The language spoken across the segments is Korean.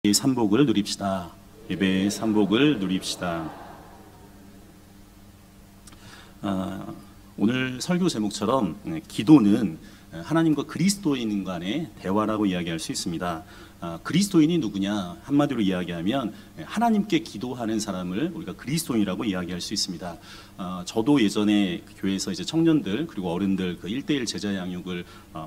삼복을 누립시다. 예배의 삼복을 누립시다. 오늘 설교 제목처럼 기도는 하나님과 그리스도인 간의 대화라고 이야기할 수 있습니다. 그리스도인이 누구냐? 한마디로 이야기하면 하나님께 기도하는 사람을 우리가 그리스도인이라고 이야기할 수 있습니다. 저도 예전에 교회에서 이제 청년들 그리고 어른들 그 1대1 제자 양육을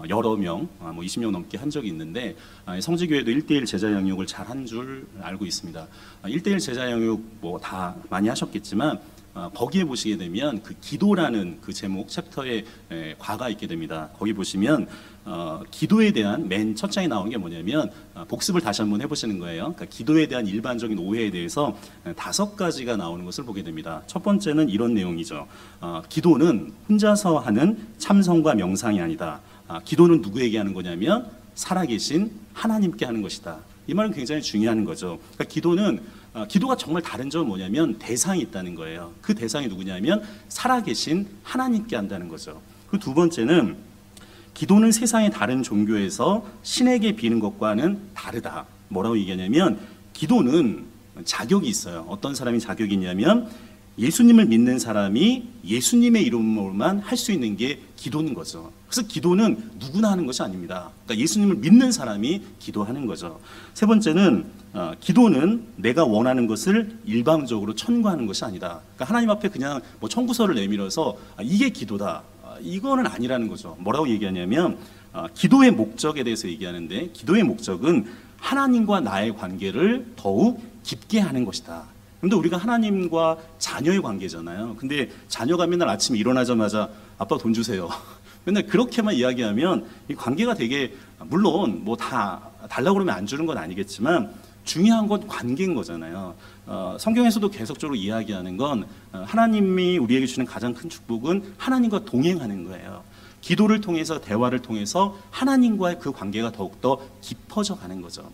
여러 명, 20명 넘게 한 적이 있는데 성지교회도 1대1 제자 양육을 잘 한 줄 알고 있습니다. 1대1 제자 양육 뭐 다 많이 하셨겠지만 거기에 보시게 되면 그 기도라는 그 제목 챕터에 과가 있게 됩니다. 거기 보시면 기도에 대한 맨 첫 장에 나온 게 뭐냐면 복습을 다시 한번 해보시는 거예요. 그러니까 기도에 대한 일반적인 오해에 대해서 5가지가 나오는 것을 보게 됩니다. 첫 번째는 이런 내용이죠. 기도는 혼자서 하는 참성과 명상이 아니다. 기도는 누구에게 하는 거냐면 살아계신 하나님께 하는 것이다. 이 말은 굉장히 중요한 거죠. 그러니까 기도가 정말 다른 점은 뭐냐면 대상이 있다는 거예요. 그 대상이 누구냐면 살아계신 하나님께 한다는 거죠. 그 두 번째는 기도는 세상의 다른 종교에서 신에게 비는 것과는 다르다. 뭐라고 얘기하냐면 기도는 자격이 있어요. 어떤 사람이 자격이 있냐면 예수님을 믿는 사람이 예수님의 이름으로만 할 수 있는 게 기도는 거죠. 그래서 기도는 누구나 하는 것이 아닙니다. 그러니까 예수님을 믿는 사람이 기도하는 거죠. 세 번째는 기도는 내가 원하는 것을 일방적으로 청구하는 것이 아니다. 그러니까 하나님 앞에 그냥 뭐 청구서를 내밀어서 이게 기도다. 이거는 아니라는 거죠. 뭐라고 얘기하냐면 기도의 목적에 대해서 얘기하는데 기도의 목적은 하나님과 나의 관계를 더욱 깊게 하는 것이다. 근데 우리가 하나님과 자녀의 관계잖아요. 근데 자녀가 맨날 아침에 일어나자마자 아빠 돈 주세요. 맨날 그렇게만 이야기하면 이 관계가 되게 물론 뭐 다 달라고 그러면 안 주는 건 아니겠지만 중요한 건 관계인 거잖아요. 성경에서도 계속적으로 이야기하는 건 하나님이 우리에게 주는 가장 큰 축복은 하나님과 동행하는 거예요. 기도를 통해서 대화를 통해서 하나님과의 그 관계가 더욱더 깊어져 가는 거죠.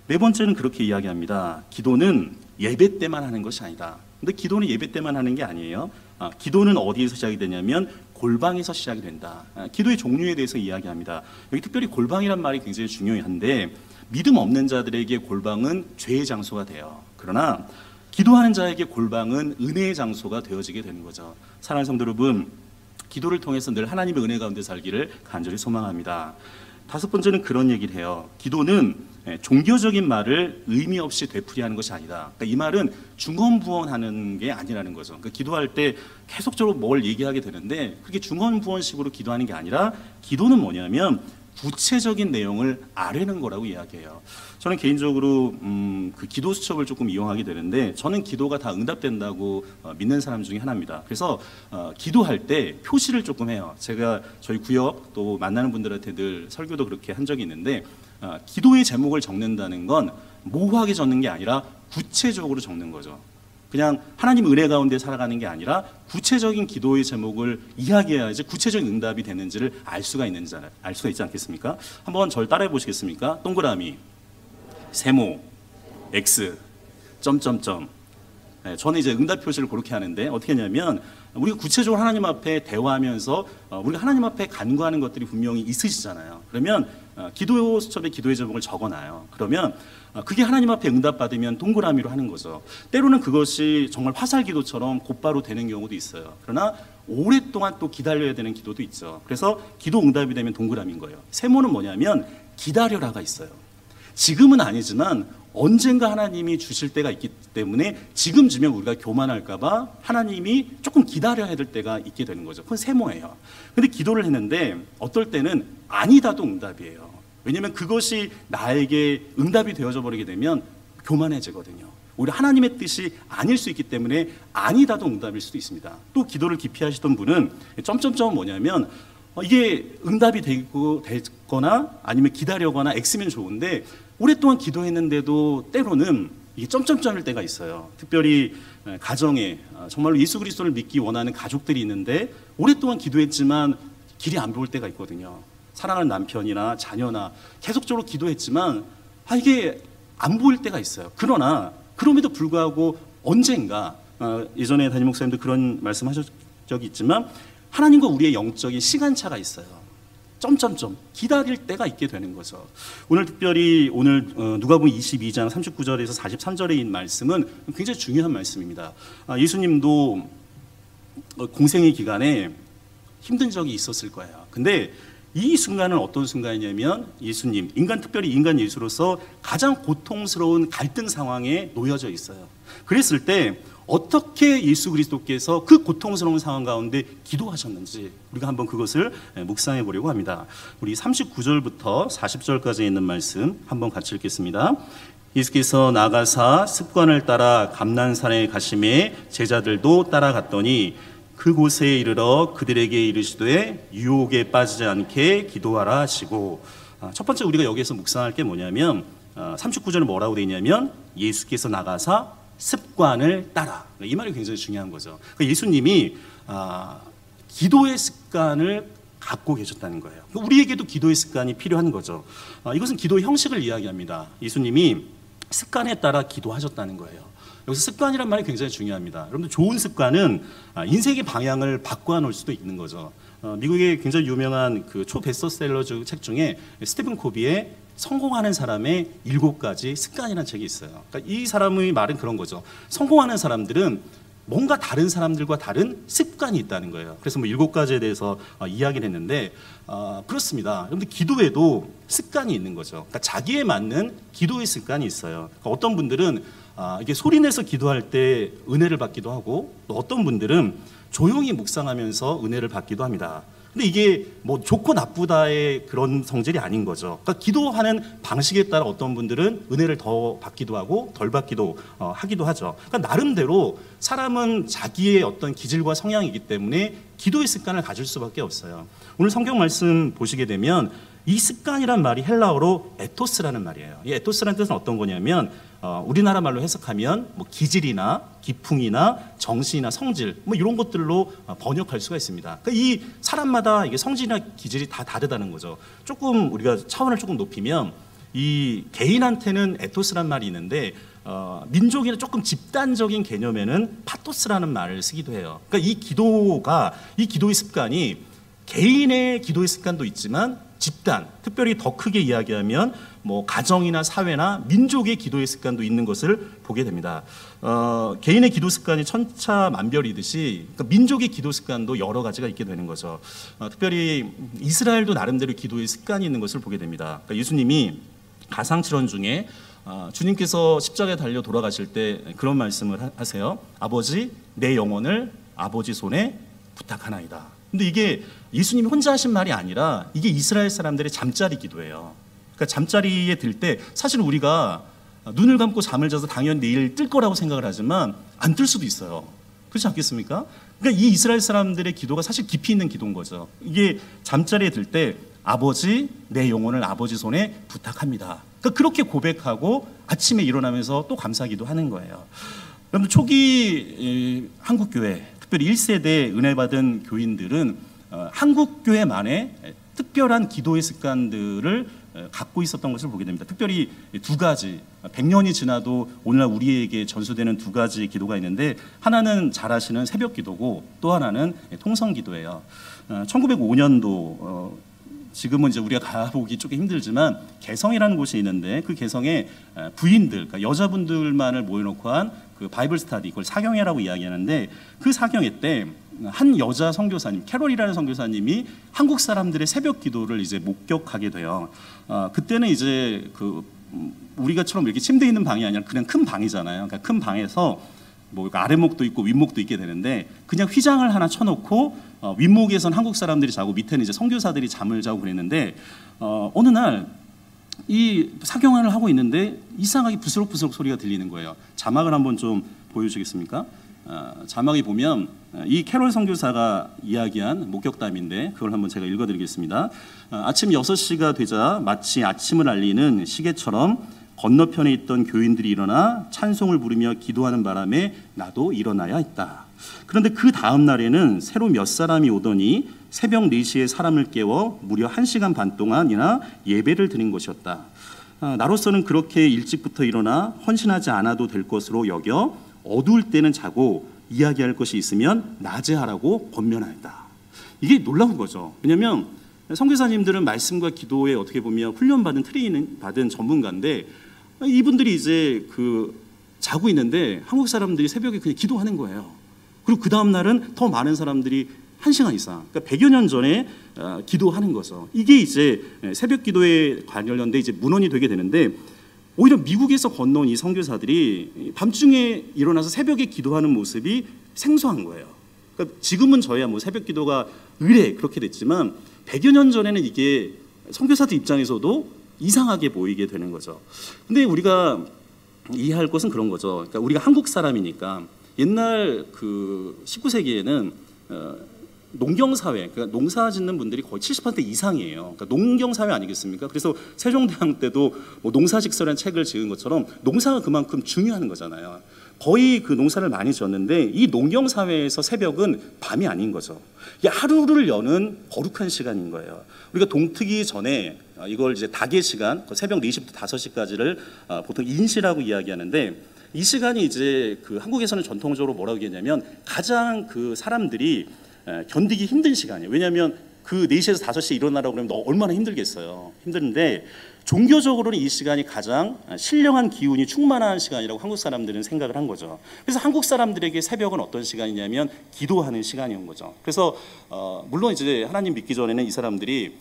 네 번째는 그렇게 이야기합니다. 기도는 예배 때만 하는 것이 아니다. 근데 기도는 예배 때만 하는 게 아니에요. 기도는 어디에서 시작이 되냐면 골방에서 시작이 된다. 기도의 종류에 대해서 이야기합니다. 여기 특별히 골방이란 말이 굉장히 중요한데 믿음 없는 자들에게 골방은 죄의 장소가 돼요. 그러나 기도하는 자에게 골방은 은혜의 장소가 되어지게 되는 거죠. 사랑하는 성도 여러분, 기도를 통해서 늘 하나님의 은혜 가운데 살기를 간절히 소망합니다. 다섯 번째는 그런 얘기를 해요. 기도는 종교적인 말을 의미 없이 되풀이하는 것이 아니다. 그러니까 이 말은 중언부언하는 게 아니라는 거죠. 그러니까 기도할 때 계속적으로 뭘 얘기하게 되는데 그게 중언부언식으로 기도하는 게 아니라 기도는 뭐냐면 구체적인 내용을 아뢰는 거라고 이야기해요. 저는 개인적으로 그 기도 수첩을 조금 이용하게 되는데 저는 기도가 다 응답된다고 믿는 사람 중에 하나입니다. 그래서 기도할 때 표시를 조금 해요. 제가 저희 구역 또 만나는 분들한테 늘 설교도 그렇게 한 적이 있는데 기도의 제목을 적는다는 건 모호하게 적는 게 아니라 구체적으로 적는 거죠. 그냥 하나님 은혜 가운데 살아가는 게 아니라 구체적인 기도의 제목을 이야기해야지 구체적인 응답이 되는지를 알 수가 있지 않겠습니까? 한번 저를 따라해 보시겠습니까? 동그라미, 세모, X, 점점점. 저는 이제 응답 표시를 그렇게 하는데 어떻게 하냐면 우리가 구체적으로 하나님 앞에 대화하면서 우리가 하나님 앞에 간구하는 것들이 분명히 있으시잖아요. 그러면 기도 수첩에 기도의 제목을 적어놔요. 그러면 그게 하나님 앞에 응답받으면 동그라미로 하는 거죠. 때로는 그것이 정말 화살 기도처럼 곧바로 되는 경우도 있어요. 그러나 오랫동안 또 기다려야 되는 기도도 있죠. 그래서 기도 응답이 되면 동그라미인 거예요. 세모는 뭐냐면 기다려라가 있어요. 지금은 아니지만 언젠가 하나님이 주실 때가 있기 때문에 지금 주면 우리가 교만할까 봐 하나님이 조금 기다려야 될 때가 있게 되는 거죠. 그건 세모예요. 근데 기도를 했는데 어떨 때는 아니다도 응답이에요. 왜냐하면 그것이 나에게 응답이 되어져 버리게 되면 교만해지거든요. 오히려 하나님의 뜻이 아닐 수 있기 때문에 아니다도 응답일 수도 있습니다. 또 기도를 깊이 하시던 분은 점점점은 뭐냐면 이게 응답이 되거나 아니면 기다려거나 X면 좋은데 오랫동안 기도했는데도 때로는 이게 점점점일 때가 있어요. 특별히 가정에 정말로 예수 그리스도를 믿기 원하는 가족들이 있는데 오랫동안 기도했지만 길이 안 보일 때가 있거든요. 사랑하는 남편이나 자녀나 계속적으로 기도했지만 이게 안 보일 때가 있어요. 그러나 그럼에도 불구하고 언젠가 예전에 담임 목사님도 그런 말씀하셨 적이 있지만 하나님과 우리의 영적인 시간차가 있어요. 점점점 기다릴 때가 있게 되는 거죠. 오늘 특별히 누가복음 22장 39절에서 43절에 있는 말씀은 굉장히 중요한 말씀입니다. 예수님도 공생의 기간에 힘든 적이 있었을 거예요. 근데 이 순간은 어떤 순간이냐면 예수님, 특별히 인간 예수로서 가장 고통스러운 갈등 상황에 놓여져 있어요. 그랬을 때 어떻게 예수 그리스도께서 그 고통스러운 상황 가운데 기도하셨는지 우리가 한번 그것을 묵상해 보려고 합니다. 우리 39절부터 40절까지 있는 말씀 한번 같이 읽겠습니다. 예수께서 나가사 습관을 따라 감난산에 가심에 제자들도 따라갔더니 그곳에 이르러 그들에게 이르시되 유혹에 빠지지 않게 기도하라 하시고, 첫 번째 우리가 여기에서 묵상할 게 뭐냐면 39절은 뭐라고 되어 있냐면 예수께서 나가사 습관을 따라, 이 말이 굉장히 중요한 거죠. 그러니까 예수님이 기도의 습관을 갖고 계셨다는 거예요. 우리에게도 기도의 습관이 필요한 거죠. 이것은 기도의 형식을 이야기합니다. 예수님이 습관에 따라 기도하셨다는 거예요. 여기서 습관이란 말이 굉장히 중요합니다. 여러분들, 좋은 습관은 인생의 방향을 바꿔놓을 수도 있는 거죠. 미국의 굉장히 유명한 그 초베스트셀러 책 중에 스티븐 코비의 성공하는 사람의 7가지 습관이라는 책이 있어요. 그러니까 이 사람의 말은 그런 거죠. 성공하는 사람들은 뭔가 다른 사람들과 다른 습관이 있다는 거예요. 그래서 7가지에 대해서 이야기를 했는데, 그렇습니다. 여러분들, 기도에도 습관이 있는 거죠. 그러니까 자기에 맞는 기도의 습관이 있어요. 그러니까 어떤 분들은 이게 소리내서 기도할 때 은혜를 받기도 하고, 또 어떤 분들은 조용히 묵상하면서 은혜를 받기도 합니다. 근데 이게 뭐 좋고 나쁘다의 그런 성질이 아닌 거죠. 그러니까 기도하는 방식에 따라 어떤 분들은 은혜를 더 받기도 하고 덜 받기도 하기도 하죠. 그러니까 나름대로 사람은 자기의 어떤 기질과 성향이기 때문에 기도의 습관을 가질 수밖에 없어요. 오늘 성경 말씀 보시게 되면 이 습관이란 말이 헬라어로 에토스라는 말이에요. 이 에토스라는 뜻은 어떤 거냐면 우리나라 말로 해석하면 뭐 기질이나 기풍이나 정신이나 성질 뭐 이런 것들로 번역할 수가 있습니다. 그러니까 이 사람마다 이게 성질이나 기질이 다 다르다는 거죠. 조금 우리가 차원을 조금 높이면 이 개인한테는 에토스란 말이 있는데 민족이나 조금 집단적인 개념에는 파토스라는 말을 쓰기도 해요. 그러니까 이 기도의 습관이 개인의 기도의 습관도 있지만 집단, 특별히 더 크게 이야기하면 뭐 가정이나 사회나 민족의 기도의 습관도 있는 것을 보게 됩니다. 개인의 기도 습관이 천차만별이듯이 그러니까 민족의 기도 습관도 여러 가지가 있게 되는 거죠. 특별히 이스라엘도 나름대로 기도의 습관이 있는 것을 보게 됩니다. 그러니까 예수님이 가상칠언 중에 주님께서 십자가에 달려 돌아가실 때 그런 말씀을 하세요. 아버지, 내 영혼을 아버지 손에 부탁하나이다. 근데 이게 예수님이 혼자 하신 말이 아니라 이게 이스라엘 사람들의 잠자리 기도예요. 그러니까 잠자리에 들 때 사실 우리가 눈을 감고 잠을 자서 당연히 내일 뜰 거라고 생각을 하지만 안 뜰 수도 있어요. 그렇지 않겠습니까? 그러니까 이 이스라엘 사람들의 기도가 사실 깊이 있는 기도인 거죠. 이게 잠자리에 들 때 아버지, 내 영혼을 아버지 손에 부탁합니다. 그러니까 그렇게 고백하고 아침에 일어나면서 또 감사기도 하는 거예요. 여러분, 초기 한국교회 특별히 1세대 은혜 받은 교인들은 한국교회만의 특별한 기도의 습관들을 갖고 있었던 것을 보게 됩니다. 특별히 2가지, 100년이 지나도 오늘날 우리에게 전수되는 2가지 기도가 있는데, 하나는 잘 아시는 새벽 기도고 또 하나는 통성 기도예요. 1905년도 지금은 이제 우리가 가보기 조금 힘들지만 개성이라는 곳이 있는데, 그 개성에 부인들, 그러니까 여자분들만을 모여놓고 한 그 바이블 스타디, 그걸 사경회라고 이야기하는데, 그 사경회 때 한 여자 선교사님, 캐롤이라는 선교사님이 한국 사람들의 새벽 기도를 이제 목격하게 돼요. 그때는 이제 우리가처럼 이렇게 침대 있는 방이 아니라 그냥 큰 방이잖아요. 그러니까 큰 방에서 뭐 아래목도 있고 윗목도 있게 되는데, 그냥 휘장을 하나 쳐놓고 윗목에선 한국 사람들이 자고 밑에는 이제 선교사들이 잠을 자고 그랬는데, 어느 날 이 사경회를 하고 있는데 이상하게 부스럭부스럭 소리가 들리는 거예요. 자막을 한번 좀 보여주겠습니까? 자막에 보면 이 캐롤 선교사가 이야기한 목격담인데, 그걸 한번 제가 읽어드리겠습니다. 아침 6시가 되자 마치 아침을 알리는 시계처럼 건너편에 있던 교인들이 일어나 찬송을 부르며 기도하는 바람에 나도 일어나야 했다. 그런데 그 다음 날에는 새로 몇 사람이 오더니 새벽 4시에 사람을 깨워 무려 1시간 반 동안이나 예배를 드린 것이었다. 나로서는 그렇게 일찍부터 일어나 헌신하지 않아도 될 것으로 여겨 어두울 때는 자고 이야기할 것이 있으면 낮에 하라고 권면하였다. 이게 놀라운 거죠. 왜냐하면 선교사님들은 말씀과 기도에 어떻게 보면 훈련받은 트레이닝 받은 전문가인데 이분들이 이제 자고 있는데 한국 사람들이 새벽에 그냥 기도하는 거예요. 그리고 그 다음 날은 더 많은 사람들이 1시간 이상, 그러니까 100여 년 전에 기도하는 거죠. 이게 이제 새벽 기도에 관련된 이제 문헌이 되게 되는데, 오히려 미국에서 건너온 이 선교사들이 밤중에 일어나서 새벽에 기도하는 모습이 생소한 거예요. 그러니까 지금은 저야 뭐 새벽 기도가 의례 그렇게 됐지만 100여 년 전에는 이게 선교사들 입장에서도 이상하게 보이게 되는 거죠. 근데 우리가 이해할 것은 그런 거죠. 그러니까 우리가 한국 사람이니까 옛날 19세기에는 농경사회, 그러니까 농사 짓는 분들이 거의 70% 이상이에요. 그러니까 농경사회 아니겠습니까? 그래서 세종대왕 때도 뭐 농사직서라는 책을 지은 것처럼 농사가 그만큼 중요한 거잖아요. 거의 그 농사를 많이 지었는데 이 농경사회에서 새벽은 밤이 아닌 거죠. 하루를 여는 거룩한 시간인 거예요. 우리가 동트기 전에 이걸 이제 닭의 시간, 새벽 4시부터 5시까지를 보통 인시라고 이야기하는데, 이 시간이 이제 한국에서는 전통적으로 뭐라고 얘기하냐면 가장 사람들이 견디기 힘든 시간이에요. 왜냐하면 4시에서 5시에 일어나라고 그러면 너 얼마나 힘들겠어요. 힘든데 종교적으로는 이 시간이 가장 신령한 기운이 충만한 시간이라고 한국 사람들은 생각을 한 거죠. 그래서 한국 사람들에게 새벽은 어떤 시간이냐면 기도하는 시간이온 거죠. 그래서 물론 이제 하나님 믿기 전에는 이 사람들이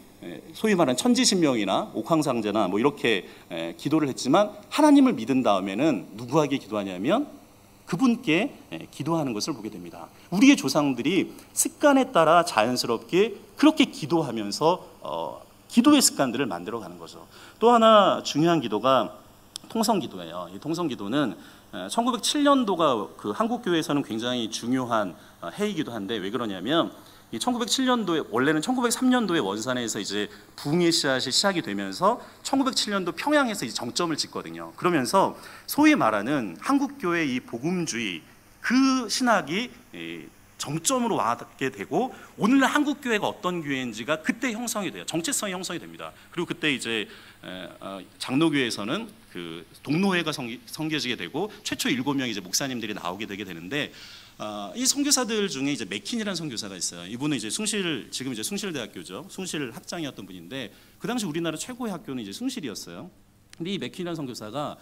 소위 말하는 천지신명이나 옥황상제나 뭐 이렇게 기도를 했지만, 하나님을 믿은 다음에는 누구에게 기도하냐면 그분께 기도하는 것을 보게 됩니다. 우리의 조상들이 습관에 따라 자연스럽게 그렇게 기도하면서 기도의 습관들을 만들어가는 거죠. 또 하나 중요한 기도가 통성기도예요. 이 통성기도는 1907년도가 한국교회에서는 굉장히 중요한 해이기도 한데, 왜 그러냐면 이 1907년도에, 원래는 1903년도에 원산에서 이제 부흥의 씨앗이 시작이 되면서 1907년도 평양에서 이제 정점을 찍거든요. 그러면서 소위 말하는 한국교회 이 복음주의 그 신학이 정점으로 와닿게 되고, 오늘날 한국교회가 어떤 교회인지가 그때 형성이 돼요. 정체성이 형성이 됩니다. 그리고 그때 이제 장로교회에서는 동로회가 섬겨지게 되고 최초 7명의 이제 목사님들이 나오게 되게 되는데, 이 선교사들 중에 이제 맥킨이라는 선교사가 있어요. 이분은 이제 지금 이제 숭실대학교죠. 숭실 학장이었던 분인데, 그 당시 우리나라 최고의 학교는 이제 숭실이었어요. 근데 이 맥킨이라는 선교사가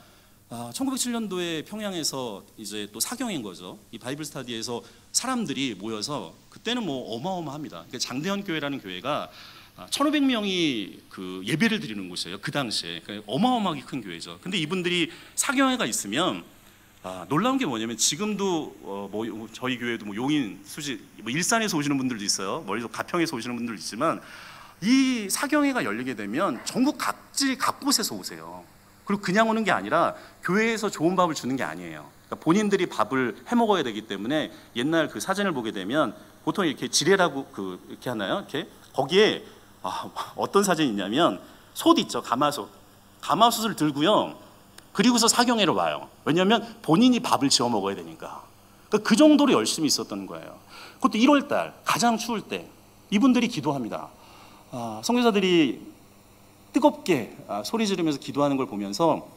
1907년도에 평양에서 이제 또 사경인 거죠. 이 바이블 스터디에서 사람들이 모여서, 그때는 뭐 어마어마합니다. 그러니까 장대현 교회라는 교회가 1,500명이 예배를 드리는 곳이에요. 그 당시에. 그러니까 어마어마하게 큰 교회죠. 근데 이분들이 사경회가 있으면 놀라운 게 뭐냐면, 지금도 뭐 저희 교회도 뭐 용인, 수지, 뭐 일산에서 오시는 분들도 있어요. 멀리서 가평에서 오시는 분들도 있지만, 이 사경회가 열리게 되면 전국 각곳에서 오세요. 그리고 그냥 오는 게 아니라 교회에서 좋은 밥을 주는 게 아니에요. 그러니까 본인들이 밥을 해 먹어야 되기 때문에, 옛날 사진을 보게 되면 보통 이렇게 지뢰라고 이렇게 하나요? 이렇게 거기에 어떤 사진이 있냐면, 솥 있죠, 가마솥을 들고요. 그리고서 사경회로 와요. 왜냐하면 본인이 밥을 지어 먹어야 되니까. 그러니까 그 정도로 열심히 있었던 거예요. 그것도 1월달 가장 추울 때 이분들이 기도합니다. 선교사들이 뜨겁게 소리 지르면서 기도하는 걸 보면서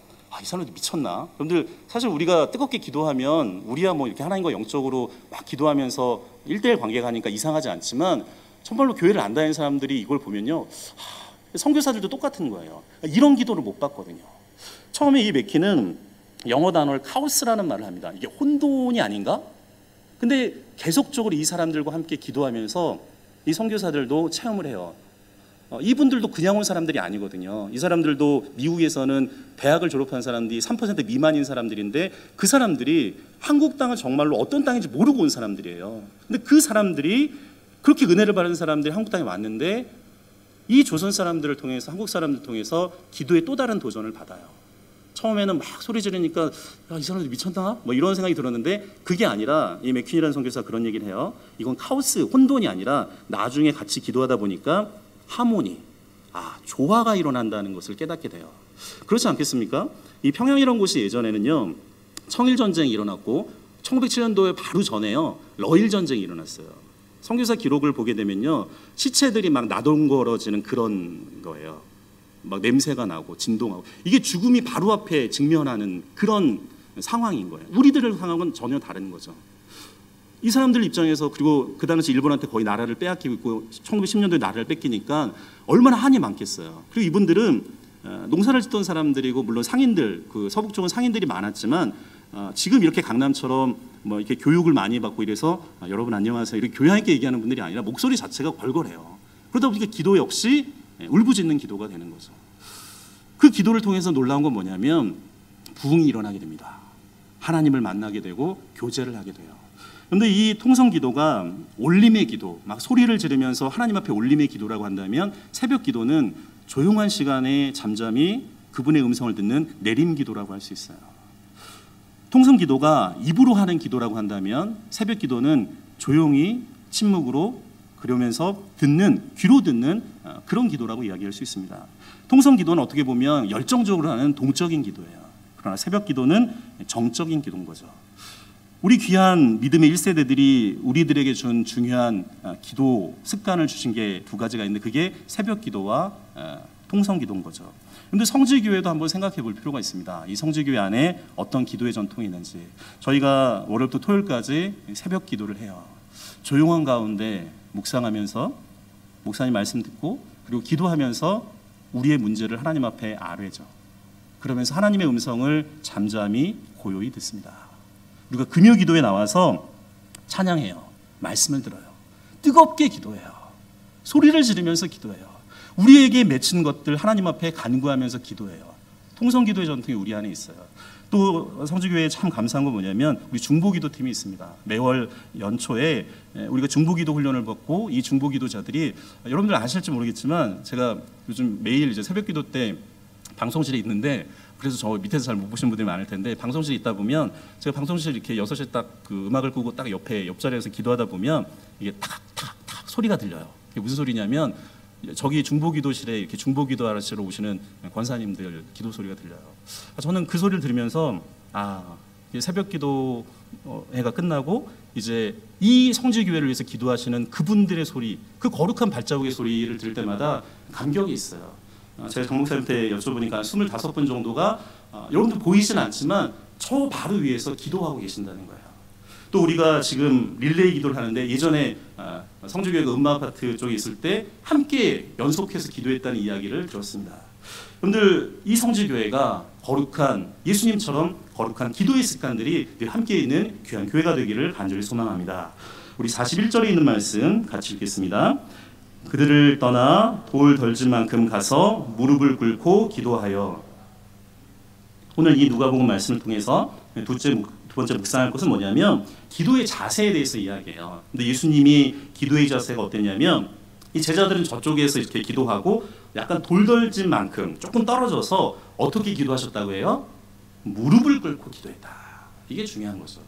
이 사람들 미쳤나? 여러분들, 사실 우리가 뜨겁게 기도하면 우리야 뭐 이렇게 하나님과 영적으로 막 기도하면서 1대1 관계가 하니까 이상하지 않지만, 정말로 교회를 안 다니는 사람들이 이걸 보면요, 선교사들도 똑같은 거예요. 이런 기도를 못 받거든요. 처음에 이 맥키는 영어 단어를 카오스라는 말을 합니다. 이게 혼돈이 아닌가? 근데 계속적으로 이 사람들과 함께 기도하면서 이 선교사들도 체험을 해요. 이분들도 그냥 온 사람들이 아니거든요. 이 사람들도 미국에서는 대학을 졸업한 사람들이 3% 미만인 사람들인데, 그 사람들이 한국 땅을 정말로 어떤 땅인지 모르고 온 사람들이에요. 근데 그 사람들이 그렇게 은혜를 받은 사람들이 한국 땅에 왔는데, 이 조선 사람들을 통해서, 한국 사람들을 통해서 기도의 또 다른 도전을 받아요. 처음에는 막 소리 지르니까 이 사람들 미쳤나? 뭐 이런 생각이 들었는데, 그게 아니라 이 맥퀸이라는 선교사가 그런 얘기를 해요. 이건 카오스, 혼돈이 아니라 나중에 같이 기도하다 보니까 하모니, 조화가 일어난다는 것을 깨닫게 돼요. 그렇지 않겠습니까? 이 평양이라는 곳이 예전에는요, 청일전쟁이 일어났고 1907년도에 바로 전에요, 러일전쟁이 일어났어요. 선교사 기록을 보게 되면요, 시체들이 막 나동거려지는 그런 거예요. 막 냄새가 나고 진동하고, 이게 죽음이 바로 앞에 직면하는 그런 상황인 거예요. 우리들의 상황은 전혀 다른 거죠. 이 사람들 입장에서, 그리고 그 당시 일본한테 거의 나라를 빼앗기고 있고 1910년도에 나라를 뺏기니까 얼마나 한이 많겠어요. 그리고 이분들은 농사를 짓던 사람들이고, 물론 상인들, 그 서북 쪽은 상인들이 많았지만 지금 이렇게 강남처럼 뭐 이렇게 교육을 많이 받고 이래서 여러분 안녕하세요 이렇게 교양 있게 얘기하는 분들이 아니라 목소리 자체가 걸걸해요. 그러다 보니까 기도 역시 울부짖는 기도가 되는 거죠. 그 기도를 통해서 놀라운 건 뭐냐면 부흥이 일어나게 됩니다. 하나님을 만나게 되고 교제를 하게 돼요. 그런데 이 통성 기도가 올림의 기도, 막 소리를 지르면서 하나님 앞에 올림의 기도라고 한다면, 새벽 기도는 조용한 시간에 잠잠히 그분의 음성을 듣는 내림 기도라고 할 수 있어요. 통성 기도가 입으로 하는 기도라고 한다면, 새벽 기도는 조용히 침묵으로 그러면서 듣는, 귀로 듣는 그런 기도라고 이야기할 수 있습니다. 통성 기도는 어떻게 보면 열정적으로 하는 동적인 기도예요. 그러나 새벽 기도는 정적인 기도인 거죠. 우리 귀한 믿음의 1세대들이 우리들에게 준 중요한 기도 습관을 주신 게 두 가지가 있는데, 그게 새벽 기도와 통성 기도인 거죠. 그런데 성지교회도 한번 생각해 볼 필요가 있습니다. 이 성지교회 안에 어떤 기도의 전통이 있는지. 저희가 월요일부터 토요일까지 새벽 기도를 해요. 조용한 가운데 묵상하면서 목사님 말씀 듣고, 그리고 기도하면서 우리의 문제를 하나님 앞에 아뢰죠. 그러면서 하나님의 음성을 잠잠히 고요히 듣습니다. 우리가 금요 기도에 나와서 찬양해요. 말씀을 들어요. 뜨겁게 기도해요. 소리를 지르면서 기도해요. 우리에게 맺힌 것들 하나님 앞에 간구하면서 기도해요. 통성 기도의 전통이 우리 안에 있어요. 또 성지교회에 참 감사한 건 뭐냐면, 우리 중보기도팀이 있습니다. 매월 연초에 우리가 중보기도 훈련을 받고, 이 중보기도자들이, 여러분들 아실지 모르겠지만 제가 요즘 매일 이제 새벽기도 때 방송실에 있는데, 그래서 저 밑에서 잘 못 보시는 분들이 많을 텐데, 방송실에 있다 보면 제가 방송실 이렇게 6시에 딱 그 음악을 끄고 딱 옆에 옆자리에서 기도하다 보면 이게 탁탁탁 소리가 들려요. 이게 무슨 소리냐면, 저기 중보기도실에 이렇게 중보기도 하시러 오시는 권사님들 기도 소리가 들려요. 저는 그 소리를 들으면서 새벽기도 회가 끝나고 이제 이 성지교회를 위해서 기도하시는 그분들의 소리, 그 거룩한 발자국의 소리를 들을 때마다 감격이 있어요. 제가 정 목사님한테 여쭤보니까 25분 정도가 여러분들 보이진 않지만 저 바로 위에서 기도하고 계신다는 거예요. 또 우리가 지금 릴레이 기도를 하는데, 예전에 성주교회가 음마아파트 쪽에 있을 때 함께 연속해서 기도했다는 이야기를 들었습니다. 여러분들, 이 성주교회가 거룩한, 예수님처럼 거룩한 기도의 습관들이 늘 함께 있는 귀한 교회가 되기를 간절히 소망합니다. 우리 41절에 있는 말씀 같이 읽겠습니다. 그들을 떠나 돌 덜진 만큼 가서 무릎을 꿇고 기도하여. 오늘 이 누가복음 말씀을 통해서 두 번째 묵상할 것은 뭐냐면, 기도의 자세에 대해서 이야기해요. 근데 예수님이 기도의 자세가 어땠냐면, 이 제자들은 저쪽에서 이렇게 기도하고 약간 돌덜진 만큼 조금 떨어져서 어떻게 기도하셨다고 해요? 무릎을 꿇고 기도했다. 이게 중요한 거죠.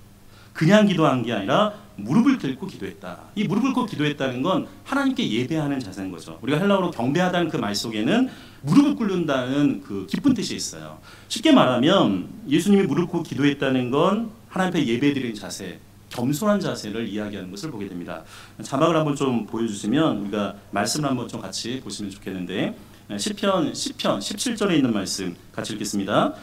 그냥 기도한 게 아니라 무릎을 꿇고 기도했다. 이 무릎을 꿇고 기도했다는 건 하나님께 예배하는 자세인 거죠. 우리가 헬라어로 경배하다는 그 말 속에는 무릎을 꿇는다는 그 깊은 뜻이 있어요. 쉽게 말하면 예수님이 무릎 꿇고 기도했다는 건 하나님 앞에 예배드리는 자세, 겸손한 자세를 이야기하는 것을 보게 됩니다. 자막을 한번 좀 보여주시면 우리가 말씀을 한번 좀 같이 보시면 좋겠는데, 시편 17절에 있는 말씀 같이 읽겠습니다.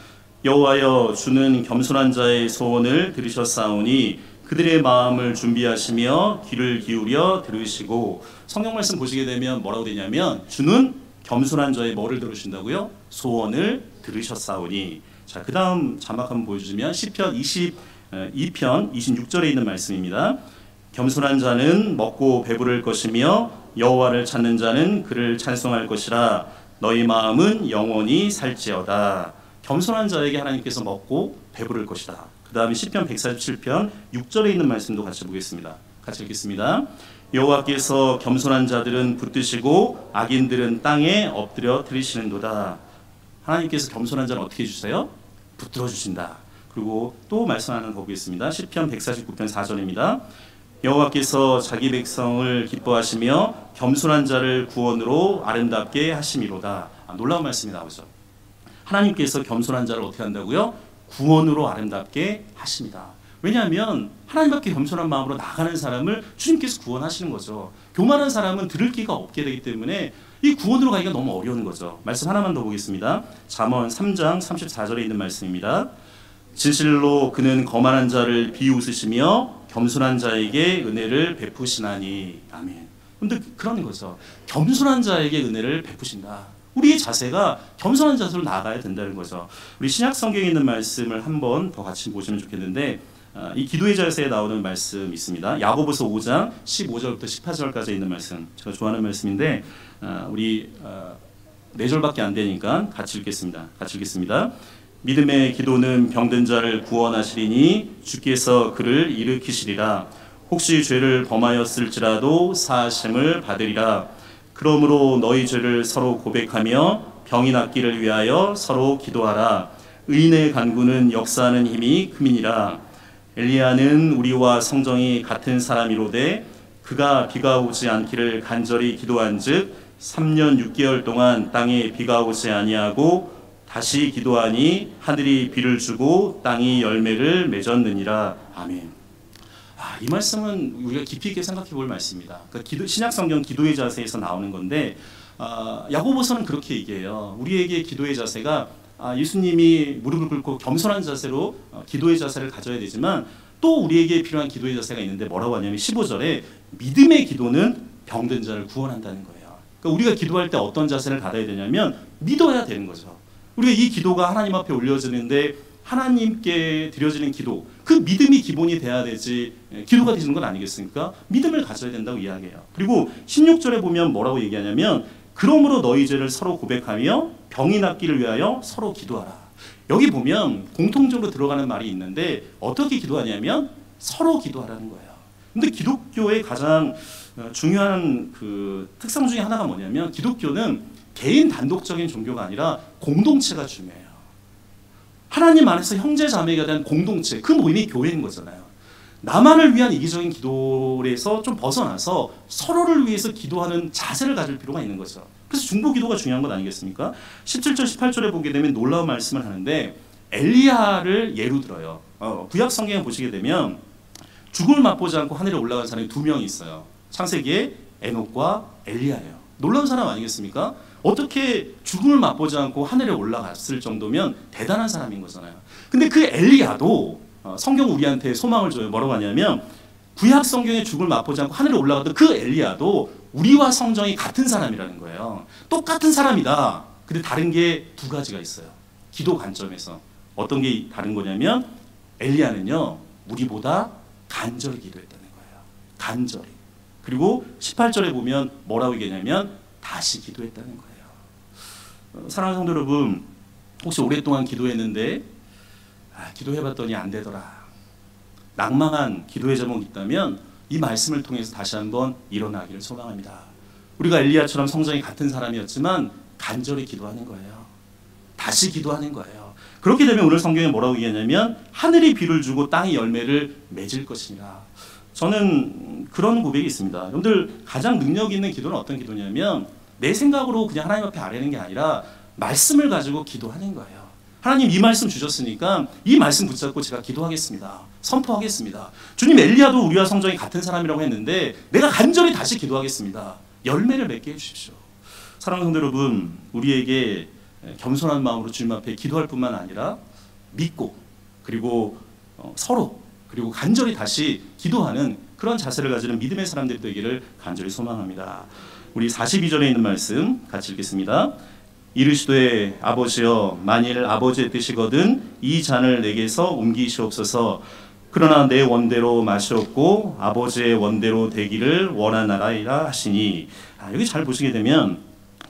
여호와여, 주는 겸손한 자의 소원을 들으셨사오니 그들의 마음을 준비하시며 귀를 기울여 들으시고. 성경 말씀 보시게 되면 뭐라고 되냐면, 주는 겸손한 자의 뭐를 들으신다고요? 소원을 들으셨사오니. 자, 그 다음 자막 한번 보여주시면 시편 22편 26절에 있는 말씀입니다. 겸손한 자는 먹고 배부를 것이며 여호와를 찾는 자는 그를 찬송할 것이라. 너희 마음은 영원히 살지어다. 겸손한 자에게 하나님께서 먹고 배부를 것이다. 그 다음에 시편 147편 6절에 있는 말씀도 같이 보겠습니다. 같이 읽겠습니다. 여호와께서 겸손한 자들은 붙드시고 악인들은 땅에 엎드려 들이시는도다. 하나님께서 겸손한 자를 어떻게 해주세요? 붙들어 주신다. 그리고 또 말씀 하나 더 보겠습니다. 시편 149편 4절입니다. 여호와께서 자기 백성을 기뻐하시며 겸손한 자를 구원으로 아름답게 하심이로다. 놀라운 말씀이 나오죠. 하나님께서 겸손한 자를 어떻게 한다고요? 구원으로 아름답게 하십니다. 왜냐하면 하나님 앞에 겸손한 마음으로 나가는 사람을 주님께서 구원하시는 거죠. 교만한 사람은 들을 기가 없게 되기 때문에 이 구원으로 가기가 너무 어려운 거죠. 말씀 하나만 더 보겠습니다. 잠언 3장 34절에 있는 말씀입니다. 진실로 그는 거만한 자를 비웃으시며 겸손한 자에게 은혜를 베푸시나니. 아멘. 근데 그런 거죠. 겸손한 자에게 은혜를 베푸신다. 우리의 자세가 겸손한 자세로 나아가야 된다는 거죠. 우리 신약 성경에 있는 말씀을 한 번 더 같이 보시면 좋겠는데, 이 기도의 자세에 나오는 말씀 있습니다. 야고보서 5장 15절부터 18절까지 있는 말씀, 제가 좋아하는 말씀인데 우리 4절밖에 안 되니까 같이 읽겠습니다. 믿음의 기도는 병든 자를 구원하시리니 주께서 그를 일으키시리라. 혹시 죄를 범하였을지라도 사하심을 받으리라. 그러므로 너희 죄를 서로 고백하며 병이 낫기를 위하여 서로 기도하라. 의인의 간구는 역사하는 힘이 큼이니라. 엘리야는 우리와 성정이 같은 사람이로되 그가 비가 오지 않기를 간절히 기도한즉 3년 6개월 동안 땅에 비가 오지 아니하고 다시 기도하니 하늘이 비를 주고 땅이 열매를 맺었느니라. 아멘. 이 말씀은 우리가 깊이 있게 생각해 볼 말씀입니다. 그러니까 신약 성경 기도의 자세에서 나오는 건데, 야고보서는 그렇게 얘기해요. 우리에게 기도의 자세가 예수님이 무릎을 꿇고 겸손한 자세로 기도의 자세를 가져야 되지만, 또 우리에게 필요한 기도의 자세가 있는데 뭐라고 하냐면 15절에 믿음의 기도는 병든 자를 구원한다는 거예요. 그러니까 우리가 기도할 때 어떤 자세를 가져야 되냐면 믿어야 되는 거죠. 우리가 이 기도가 하나님 앞에 올려지는데 하나님께 드려지는 기도, 그 믿음이 기본이 돼야 되지 기도가 되는 건 아니겠습니까? 믿음을 가져야 된다고 이야기해요. 그리고 16절에 보면 뭐라고 얘기하냐면 그러므로 너희 죄를 서로 고백하며 병이 낫기를 위하여 서로 기도하라. 여기 보면 공통적으로 들어가는 말이 있는데 어떻게 기도하냐면 서로 기도하라는 거예요. 근데 기독교의 가장 중요한 그 특성 중에 하나가 뭐냐면 기독교는 개인 단독적인 종교가 아니라 공동체가 중요해요. 하나님 안에서 형제 자매가 된 공동체, 그 모임이 교회인 거잖아요. 나만을 위한 이기적인 기도에서 좀 벗어나서 서로를 위해서 기도하는 자세를 가질 필요가 있는 거죠. 그래서 중보 기도가 중요한 것 아니겠습니까? 17절 18절에 보게 되면 놀라운 말씀을 하는데 엘리야를 예로 들어요. 구약 성경에 보시게 되면 죽음을 맛보지 않고 하늘에 올라간 사람이 2명이 있어요. 창세기에 에녹과 엘리야예요. 놀라운 사람 아니겠습니까? 어떻게 죽음을 맛보지 않고 하늘에 올라갔을 정도면 대단한 사람인 거잖아요. 근데 그 엘리야도 성경 우리한테 소망을 줘요. 뭐라고 하냐면 구약 성경에 죽음을 맛보지 않고 하늘에 올라갔던 그 엘리야도 우리와 성정이 같은 사람이라는 거예요. 똑같은 사람이다. 근데 다른 게 2가지가 있어요. 기도 관점에서. 어떤 게 다른 거냐면 엘리야는요 우리보다 간절히 기도했다는 거예요. 간절히. 그리고 18절에 보면 뭐라고 얘기하냐면 다시 기도했다는 거예요. 사랑하는 성도 여러분, 혹시 오랫동안 기도했는데 기도해봤더니 안 되더라, 낭망한 기도의 제목이 있다면 이 말씀을 통해서 다시 한번 일어나기를 소망합니다. 우리가 엘리야처럼 성정이 같은 사람이었지만 간절히 기도하는 거예요. 다시 기도하는 거예요. 그렇게 되면 오늘 성경에 뭐라고 얘기하냐면 하늘이 비를 주고 땅이 열매를 맺을 것이니라. 저는 그런 고백이 있습니다. 여러분들 가장 능력 있는 기도는 어떤 기도냐면 내 생각으로 그냥 하나님 앞에 아뢰는 게 아니라 말씀을 가지고 기도하는 거예요. 하나님 이 말씀 주셨으니까 이 말씀 붙잡고 제가 기도하겠습니다. 선포하겠습니다. 주님, 엘리야도 우리와 성정이 같은 사람이라고 했는데 내가 간절히 다시 기도하겠습니다. 열매를 맺게 해주십시오. 사랑하는 성도 여러분, 우리에게 겸손한 마음으로 주님 앞에 기도할 뿐만 아니라 믿고 그리고 서로 그리고 간절히 다시 기도하는 그런 자세를 가지는 믿음의 사람들이 되기를 간절히 소망합니다. 우리 42절에 있는 말씀 같이 읽겠습니다. 이르시되 아버지여, 만일 아버지의 뜻이거든 이 잔을 내게서 옮기시옵소서. 그러나 내 원대로 마시옵고 아버지의 원대로 되기를 원하나이다 하시니. 여기 잘 보시게 되면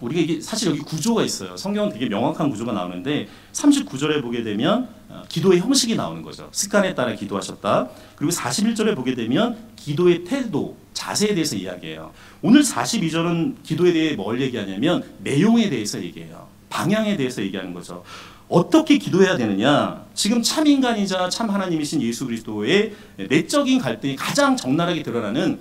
우리가 이게 사실 여기 구조가 있어요. 성경은 되게 명확한 구조가 나오는데 39절에 보게 되면 기도의 형식이 나오는 거죠. 습관에 따라 기도하셨다. 그리고 41절에 보게 되면 기도의 태도, 자세에 대해서 이야기해요. 오늘 42절은 기도에 대해 뭘 얘기하냐면 내용에 대해서 얘기해요. 방향에 대해서 얘기하는 거죠. 어떻게 기도해야 되느냐? 지금 참 인간이자 참 하나님이신 예수 그리스도의 내적인 갈등이 가장 적나라하게 드러나는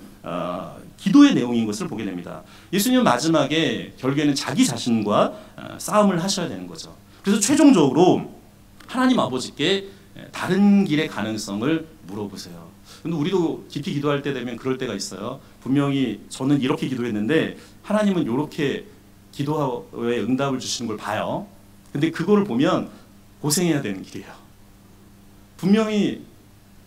기도의 내용인 것을 보게 됩니다. 예수님은 마지막에 결국에는 자기 자신과 싸움을 하셔야 되는 거죠. 그래서 최종적으로 하나님 아버지께 다른 길의 가능성을 물어보세요. 근데 우리도 깊이 기도할 때 되면 그럴 때가 있어요. 분명히 저는 이렇게 기도했는데 하나님은 이렇게 기도의 응답을 주시는 걸 봐요. 근데 그거를 보면 고생해야 되는 길이에요. 분명히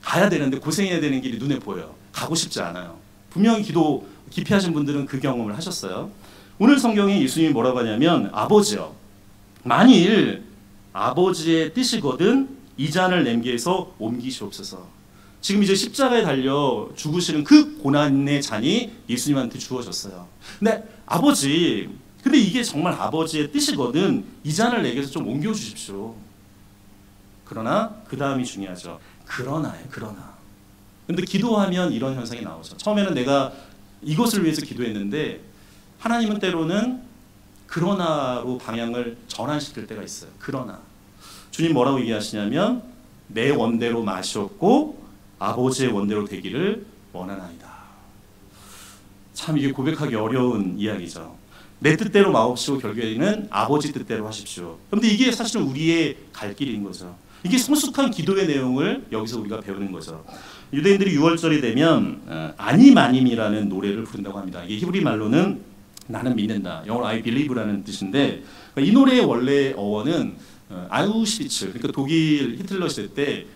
가야 되는데 고생해야 되는 길이 눈에 보여요. 가고 싶지 않아요. 분명히 기도 깊이 하신 분들은 그 경험을 하셨어요. 오늘 성경에 예수님이 뭐라고 하냐면 아버지요, 만일 아버지의 뜻이거든 이 잔을 냄게에서 옮기시옵소서. 지금 이제 십자가에 달려 죽으시는 그 고난의 잔이 예수님한테 주어졌어요. 근데 아버지, 근데 이게 정말 아버지의 뜻이거든 이 잔을 내게서 좀 옮겨주십시오. 그러나 그 다음이 중요하죠. 그러나요, 그러나. 근데 기도하면 이런 현상이 나오죠. 처음에는 내가 이것을 위해서 기도했는데 하나님은 때로는 그러나로 방향을 전환시킬 때가 있어요. 그러나 주님 뭐라고 얘기하시냐면 내 원대로 마시옵고 아버지의 원대로 되기를 원하나이다. 참 이게 고백하기 어려운 이야기죠. 내 뜻대로 마옵시고 결국에는 아버지 뜻대로 하십시오. 그런데 이게 사실은 우리의 갈 길인 거죠. 이게 성숙한 기도의 내용을 여기서 우리가 배우는 거죠. 유대인들이 6월절이 되면 아니마님이라는 노래를 부른다고 합니다. 이게 히브리 말로는 나는 믿는다, 영어로 I believe라는 뜻인데, 이 노래의 원래 어원은 아우슈비츠, 그러니까 독일 히틀러 시대 때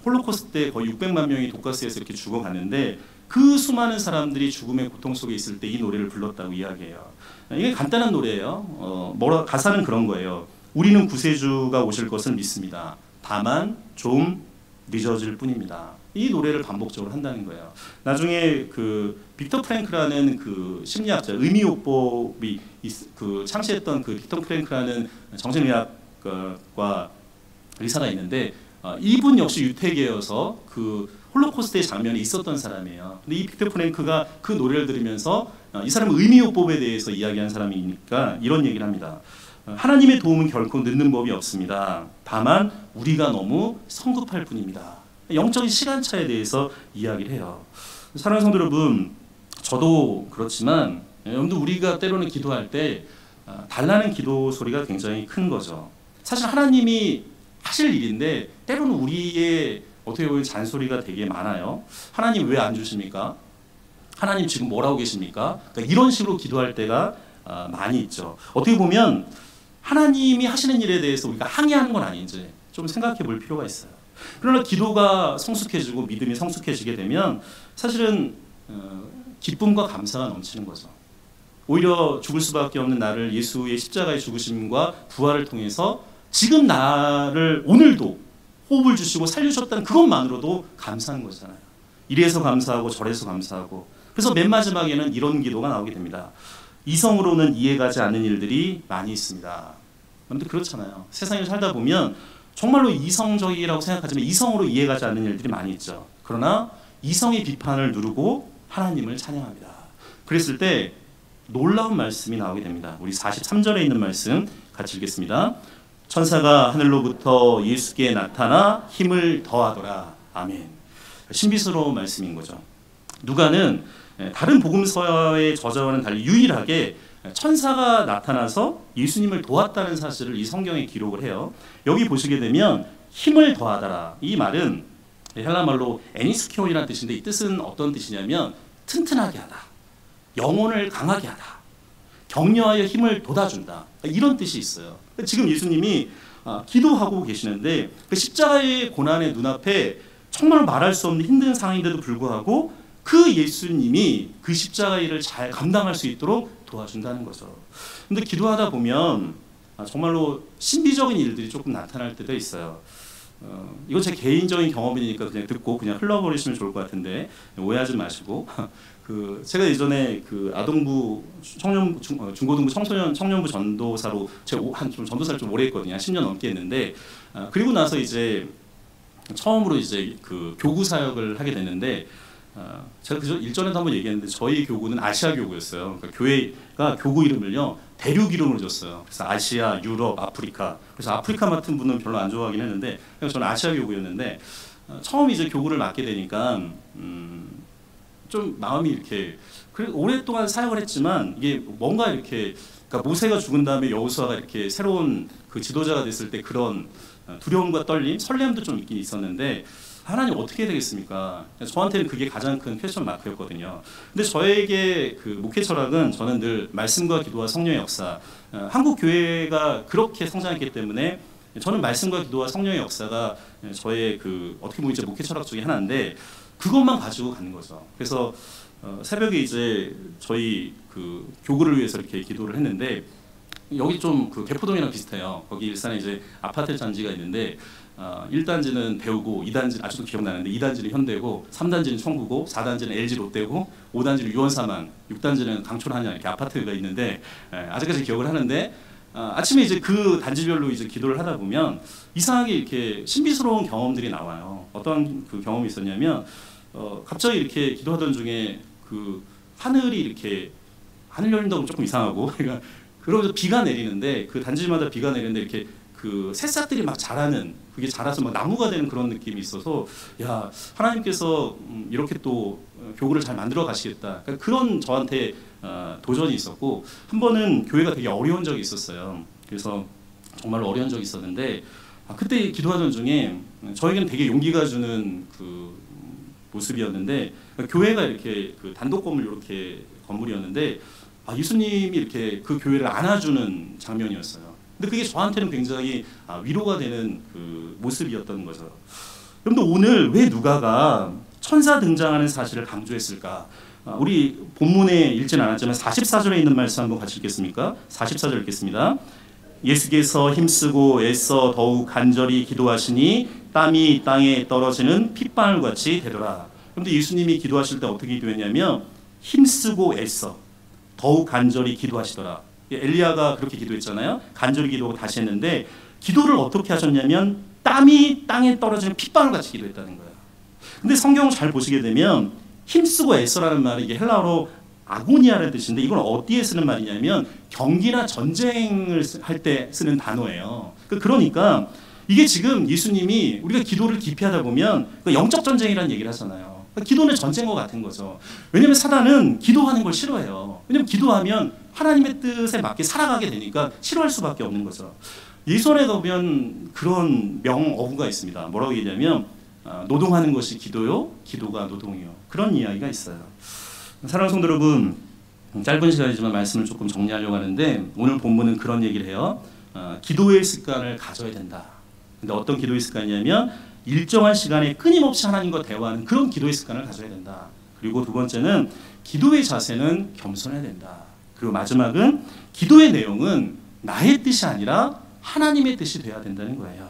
홀로코스트 때 거의 600만 명이 독가스에서 이렇게 죽어갔는데 그 수많은 사람들이 죽음의 고통 속에 있을 때 이 노래를 불렀다고 이야기해요. 이게 간단한 노래예요. 가사는 그런 거예요. 우리는 구세주가 오실 것을 믿습니다. 다만 좀 늦어질 뿐입니다. 이 노래를 반복적으로 한다는 거예요. 나중에 그 빅터 프랭크라는 그 심리학자, 의미요법이 그 창시했던 그 빅터 프랭크라는 정신의학과 의사가 있는데 이분 역시 유태계여서 그 홀로코스트의 장면이 있었던 사람이에요. 근데 이 빅터 프랭크가 그 노래를 들으면서 이 사람은 의미요법에 대해서 이야기한 사람이니까 이런 얘기를 합니다. 하나님의 도움은 결코 늦는 법이 없습니다. 다만 우리가 너무 성급할 뿐입니다. 영적인 시간차에 대해서 이야기를 해요. 사랑하는 성도 여러분, 저도 그렇지만 여러분도 우리가 때로는 기도할 때 달라는 기도 소리가 굉장히 큰 거죠. 사실 하나님이 하실 일인데 때로는 우리의 어떻게 보면 잔소리가 되게 많아요. 하나님 왜 안 주십니까? 하나님 지금 뭐라고 계십니까? 그러니까 이런 식으로 기도할 때가 많이 있죠. 어떻게 보면 하나님이 하시는 일에 대해서 우리가 항의하는 건 아닌지 좀 생각해 볼 필요가 있어요. 그러나 기도가 성숙해지고 믿음이 성숙해지게 되면 사실은 기쁨과 감사가 넘치는 거죠. 오히려 죽을 수밖에 없는 나를 예수의 십자가의 죽으심과 부활을 통해서 지금 나를 오늘도 호흡을 주시고 살려주셨다는 그것만으로도 감사한 거잖아요. 이래서 감사하고 저래서 감사하고. 그래서 맨 마지막에는 이런 기도가 나오게 됩니다. 이성으로는 이해가지 않는 일들이 많이 있습니다. 아무튼 그렇잖아요. 세상에 살다 보면 정말로 이성적이라고 생각하지만 이성으로 이해가지 않는 일들이 많이 있죠. 그러나 이성의 비판을 누르고 하나님을 찬양합니다. 그랬을 때 놀라운 말씀이 나오게 됩니다. 우리 43절에 있는 말씀 같이 읽겠습니다. 천사가 하늘로부터 예수께 나타나 힘을 더하더라. 아멘. 신비스러운 말씀인 거죠. 누가는 다른 복음서의 저자와는 달리 유일하게 천사가 나타나서 예수님을 도왔다는 사실을 이 성경에 기록을 해요. 여기 보시게 되면 힘을 더하더라. 이 말은 헬라 말로 에니스키온이라는 뜻인데 이 뜻은 어떤 뜻이냐면 튼튼하게 하다, 영혼을 강하게 하다, 격려하여 힘을 돋아준다, 이런 뜻이 있어요. 지금 예수님이 기도하고 계시는데 그 십자가의 고난의 눈앞에 정말 말할 수 없는 힘든 상황인데도 불구하고 그 예수님이 그 십자가의 일을 잘 감당할 수 있도록 도와준다는 거죠. 근데 기도하다 보면 정말로 신비적인 일들이 조금 나타날 때도 있어요. 이건 제 개인적인 경험이니까 그냥 듣고 그냥 흘러버리시면 좋을 것 같은데 오해하지 마시고 제가 예전에 그 아동부 중고등부 청년부 전도사로 제가 좀 전도사를 좀 오래 했거든요. 한 10년 넘게 했는데 그리고 나서 이제 처음으로 이제 그 교구 사역을 하게 됐는데 제가 그 일전에도 한번 얘기했는데 저희 교구는 아시아 교구였어요. 그러니까 교회가 교구 이름을요 대륙 이름으로 줬어요. 그래서 아시아, 유럽, 아프리카. 그래서 아프리카 맡은 분은 별로 안 좋아하긴 했는데 저는 아시아 교구였는데 처음 이제 교구를 맡게 되니까 좀 마음이 이렇게 오랫동안 사역을 했지만 이게 뭔가 이렇게 그러니까 모세가 죽은 다음에 여호수아가 이렇게 새로운 그 지도자가 됐을 때 그런 두려움과 떨림, 설렘도 좀 있긴 있었는데 하나님 어떻게 해야 되겠습니까? 저한테는 그게 가장 큰 퀘스천 마크였거든요. 근데 저에게 그 목회 철학은 저는 늘 말씀과 기도와 성령의 역사. 한국 교회가 그렇게 성장했기 때문에 저는 말씀과 기도와 성령의 역사가 저의 그 어떻게 보면 이제 목회 철학 중에 하나인데 그것만 가지고 가는 거죠. 그래서 새벽에 이제 저희 그 교구를 위해서 이렇게 기도를 했는데 여기 좀 그 개포동이랑 비슷해요. 거기 일산에 이제 아파트 단지가 있는데 1단지는 대우고 2단지는 아직도 기억나는데 2단지는 현대고 3단지는 청구고 4단지는 LG 롯데고 5단지는 유원사망 6단지는 강촌한양 이렇게 아파트가 있는데 아직까지 기억을 하는데 아침에 이제 그 단지별로 이제 기도를 하다 보면 이상하게 이렇게 신비스러운 경험들이 나와요. 어떤 그 경험이 있었냐면 갑자기 이렇게 기도하던 중에 그 하늘이 이렇게 하늘 열린다고 조금 이상하고 그러니까 그러면서 비가 내리는데 그 단지마다 비가 내리는데 이렇게 그 새싹들이 막 자라는 그게 자라서 막 나무가 되는 그런 느낌이 있어서 야 하나님께서 이렇게 또 교구를 잘 만들어 가시겠다 그러니까 그런 저한테 도전이 있었고 한 번은 교회가 되게 어려운 적이 있었어요. 그래서 정말 어려운 적이 있었는데 그때 기도하던 중에 저에게는 되게 용기가 주는 그 모습이었는데 교회가 이렇게 그 단독 건물 이렇게 건물이었는데 예수님이 이렇게 그 교회를 안아주는 장면이었어요. 근데 그게 저한테는 굉장히 위로가 되는 그 모습이었던 거죠. 여러분들 오늘 왜 누가가 천사 등장하는 사실을 강조했을까? 우리 본문에 읽진 않았지만 44절에 있는 말씀 한번 같이 읽겠습니까? 44절 읽겠습니다. 예수께서 힘쓰고 애써 더욱 간절히 기도하시니 땀이 땅에 떨어지는 핏방울같이 되더라. 그런데 예수님이 기도하실 때 어떻게 기도했냐면 힘쓰고 애써 더욱 간절히 기도하시더라. 엘리야가 그렇게 기도했잖아요. 간절히 기도하고 다시 했는데 기도를 어떻게 하셨냐면 땀이 땅에 떨어지는 핏방울같이 기도했다는 거예요. 근데 성경을 잘 보시게 되면 힘쓰고 애써라는 말이 이게 헬라어로 아고니아라는 뜻인데 이건 어디에 쓰는 말이냐면 경기나 전쟁을 할 때 쓰는 단어예요. 그러니까 이게 지금 예수님이 우리가 기도를 깊이 하다 보면 영적 전쟁이라는 얘기를 하잖아요. 기도는 전쟁과 같은 거죠. 왜냐하면 사단은 기도하는 걸 싫어해요. 왜냐하면 기도하면 하나님의 뜻에 맞게 살아가게 되니까 싫어할 수밖에 없는 거죠. 예전에 보면 그런 명어구가 있습니다. 뭐라고 얘기하냐면 노동하는 것이 기도요, 기도가 노동이요. 그런 이야기가 있어요. 사랑하는 성도 여러분, 짧은 시간이지만 말씀을 조금 정리하려고 하는데 오늘 본문은 그런 얘기를 해요. 기도의 습관을 가져야 된다. 근데 어떤 기도의 습관이냐면 일정한 시간에 끊임없이 하나님과 대화하는 그런 기도의 습관을 가져야 된다. 그리고 두 번째는 기도의 자세는 겸손해야 된다. 그리고 마지막은 기도의 내용은 나의 뜻이 아니라 하나님의 뜻이 돼야 된다는 거예요.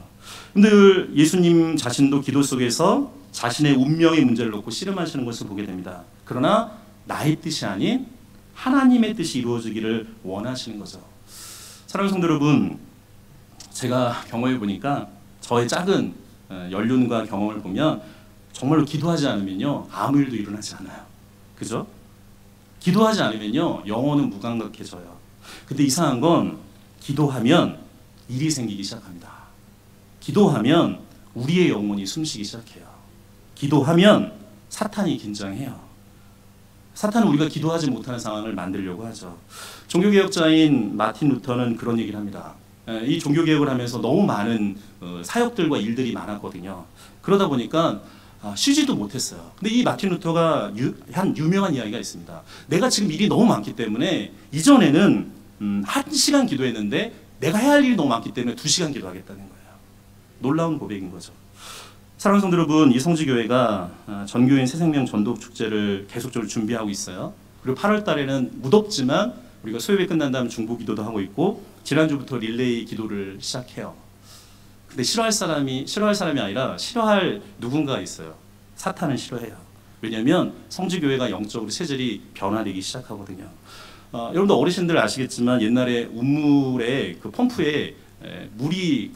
근데 예수님 자신도 기도 속에서 자신의 운명의 문제를 놓고 씨름하시는 것을 보게 됩니다. 그러나 나의 뜻이 아닌 하나님의 뜻이 이루어지기를 원하시는 거죠. 사랑하는 성도 여러분, 제가 경험해 보니까 저의 작은 연륜과 경험을 보면 정말로 기도하지 않으면요 아무 일도 일어나지 않아요. 그죠? 기도하지 않으면요 영혼은 무감각해져요. 근데 이상한 건 기도하면 일이 생기기 시작합니다. 기도하면 우리의 영혼이 숨쉬기 시작해요. 기도하면 사탄이 긴장해요. 사탄은 우리가 기도하지 못하는 상황을 만들려고 하죠. 종교개혁자인 마틴 루터는 그런 얘기를 합니다. 이 종교개혁을 하면서 너무 많은 사역들과 일들이 많았거든요. 그러다 보니까 쉬지도 못했어요. 근데 이 마틴 루터가 한 유명한 이야기가 있습니다. 내가 지금 일이 너무 많기 때문에 이전에는 1시간 기도했는데 내가 해야 할 일이 너무 많기 때문에 2시간 기도하겠다는 거예요. 놀라운 고백인 거죠. 사랑하는 성도 여러분, 이 성지교회가 전교인 새생명 전도국 축제를 계속적으로 준비하고 있어요. 그리고 8월 달에는 무덥지만 우리가 소요회 끝난 다음 중보 기도도 하고 있고 지난주부터 릴레이 기도를 시작해요. 근데 싫어할 사람이 아니라 싫어할 누군가가 있어요. 사탄은 싫어해요. 왜냐하면 성지교회가 영적으로 체질이 변화되기 시작하거든요. 여러분들 어르신들 아시겠지만 옛날에 우물에 그 펌프에 물이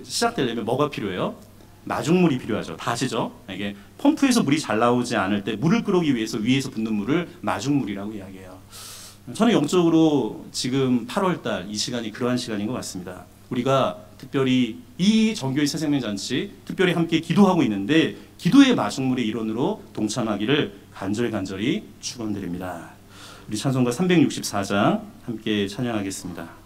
시작되려면 뭐가 필요해요? 마중물이 필요하죠. 다 아시죠? 이게 펌프에서 물이 잘 나오지 않을 때 물을 끓이기 위해서 위에서 붓는 물을 마중물이라고 이야기해요. 저는 영적으로 지금 8월달 이 시간이 그러한 시간인 것 같습니다. 우리가 특별히 이 정교의 새생명잔치 특별히 함께 기도하고 있는데 기도의 마중물의 일원으로 동참하기를 간절히 축원드립니다. 우리 찬송가 364장 함께 찬양하겠습니다.